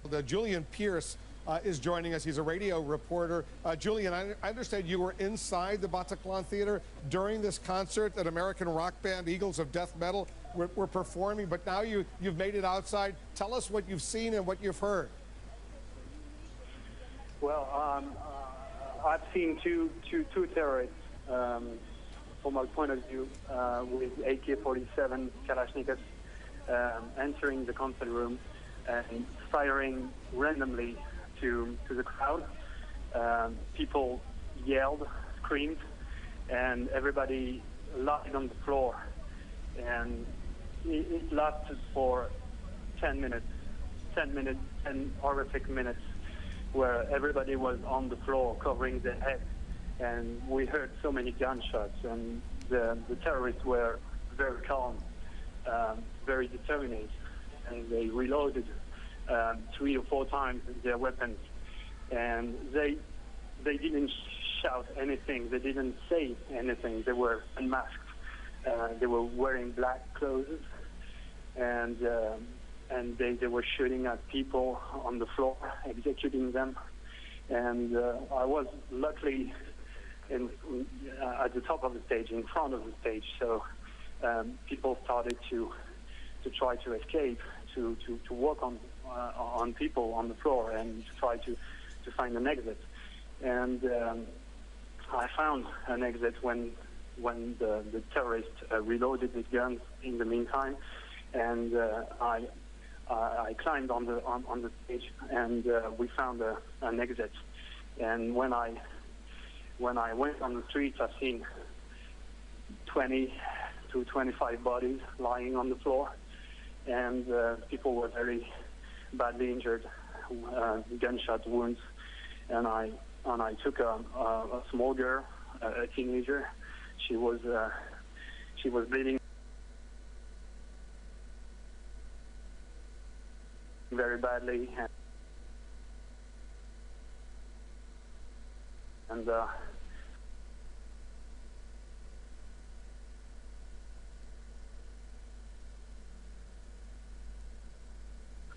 Julian Pierce is joining us. He's a radio reporter. Julian, I understand you were inside the Bataclan Theater during this concert that American rock band Eagles of Death Metal were performing, but now you've made it outside. Tell us what you've seen and what you've heard. Well, I've seen two terrorists, from my point of view, with AK-47 Kalashnikovs entering the concert room and firing randomly to the crowd. People yelled, screamed, and everybody lied on the floor. And it lasted for 10 minutes, 10 horrific minutes, where everybody was on the floor covering their head. And we heard so many gunshots, and the terrorists were very calm, very determined, and they reloaded 3 or 4 times their weapons. And they didn't shout anything, they didn't say anything, they were unmasked. They were wearing black clothes, and they were shooting at people on the floor, executing them. And I was luckily at the top of the stage, in front of the stage, so people started to try to escape, to walk on people on the floor and to try to find an exit. And I found an exit when the terrorist reloaded his guns in the meantime, and I climbed on the stage, and we found an exit. And when I went on the streets, I've seen 20 to 25 bodies lying on the floor, and people were very badly injured, gunshot wounds. And I took a small girl, a teenager. She was bleeding very badly, and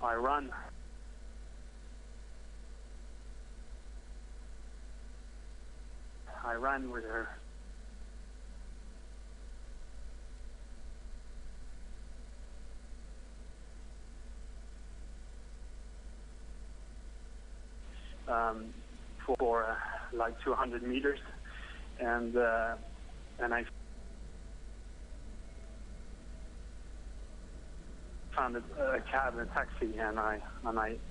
I ran. I ran with her. For like 200 meters, and I found a cab, a taxi, and I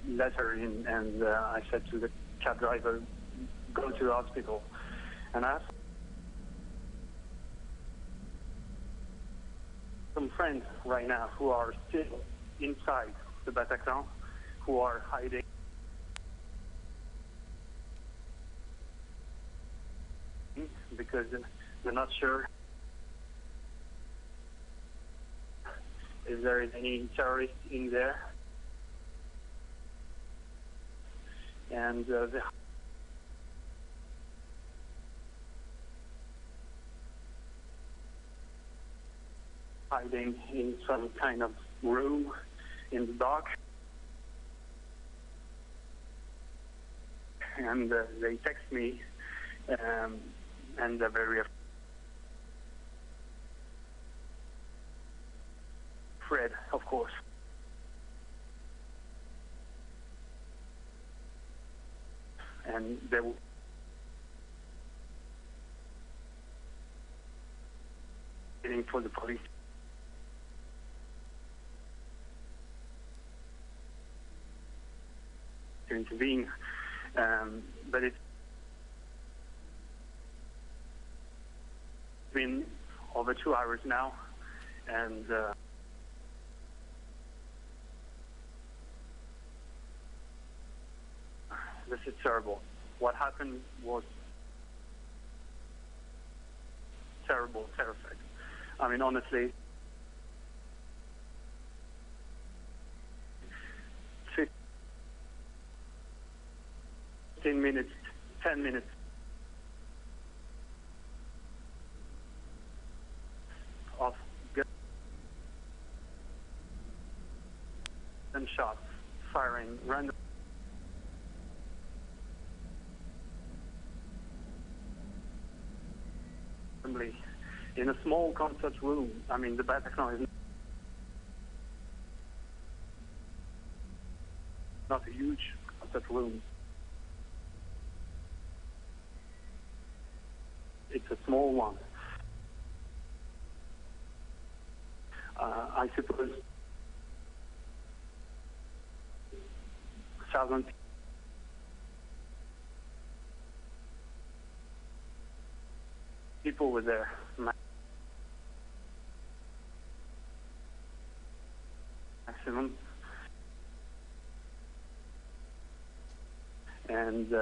let her in, and I said to the cab driver, "Go to the hospital." And I have some friends right now who are still inside the Bataclan, who are hiding because they're not sure if there is any terrorist in there. And they're hiding in some kind of room in the dark. And they text me, and they're very afraid, of course. And they were waiting for the police to intervene, but it's been over 2 hours now, and this is terrible. What happened was terrible, terrific. I mean, honestly, 15 minutes, 10 minutes of gunshots firing randomly assembly in a small concert room. I mean, the Bataclan is not a huge concert room. It's a small one. I suppose thousands people were there. Maximum. And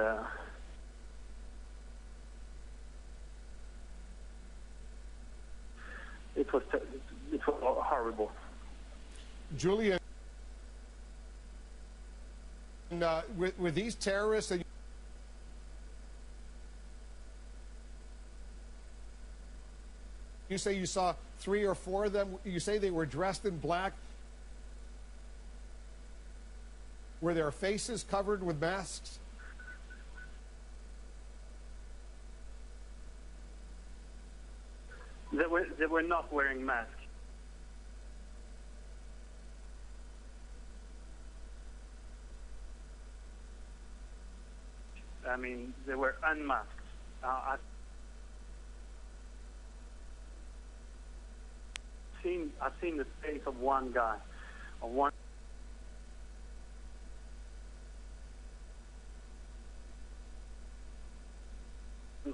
it was horrible. Julian, with these terrorists, and you say you saw 3 or 4 of them. You say they were dressed in black. Were their faces covered with masks? They were not wearing masks. I mean, they were unmasked. I've seen the face of one guy, of one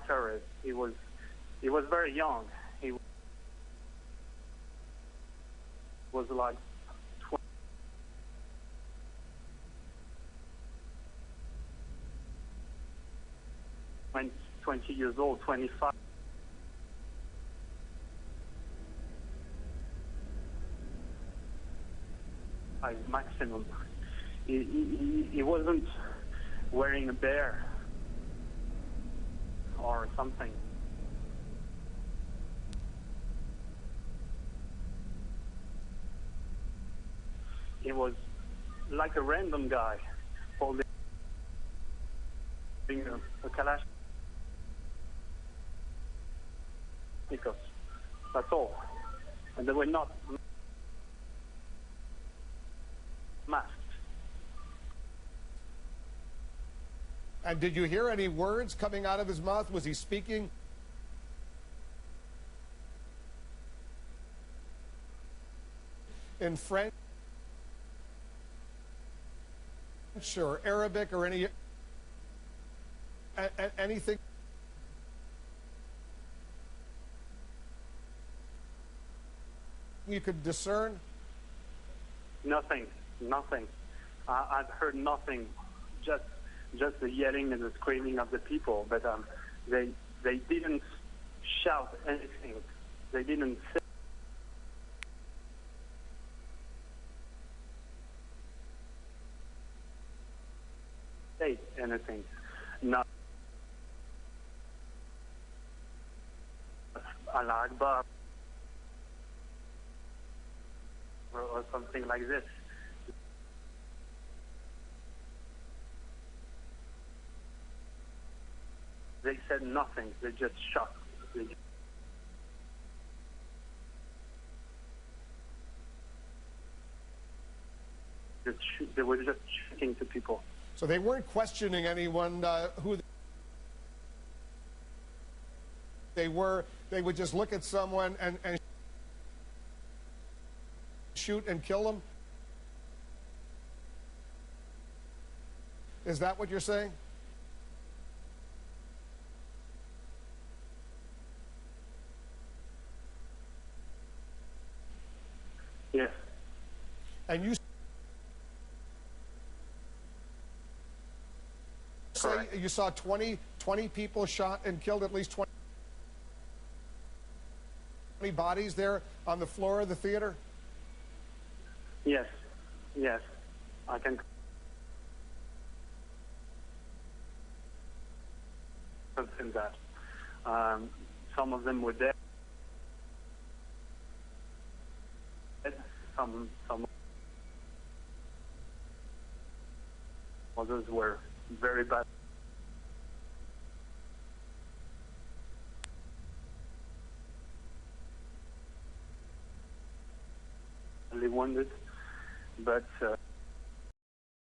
terrorist. He was very young. He was like 20 years old, 25. Maximum. He wasn't wearing a bear or something. He was like a random guy holding a Kalashnikov. That's all. And they were not masked. And did you hear any words coming out of his mouth? Was he speaking in French or Arabic or anything? You could discern? Nothing. I've heard nothing. Just the yelling and the screaming of the people. But they didn't shout anything. They didn't say anything. Not Allah Akbar or something like this. They said nothing. They just shot. They were just shooting to people. So they weren't questioning anyone who they were. They would just look at someone and shoot and kill them? Is that what you're saying? Yes. And you say you saw 20 people shot and killed, at least 20 bodies there on the floor of the theater? Yes. I can confirm that. Some of them were dead. Some others were very bad. badly wounded. But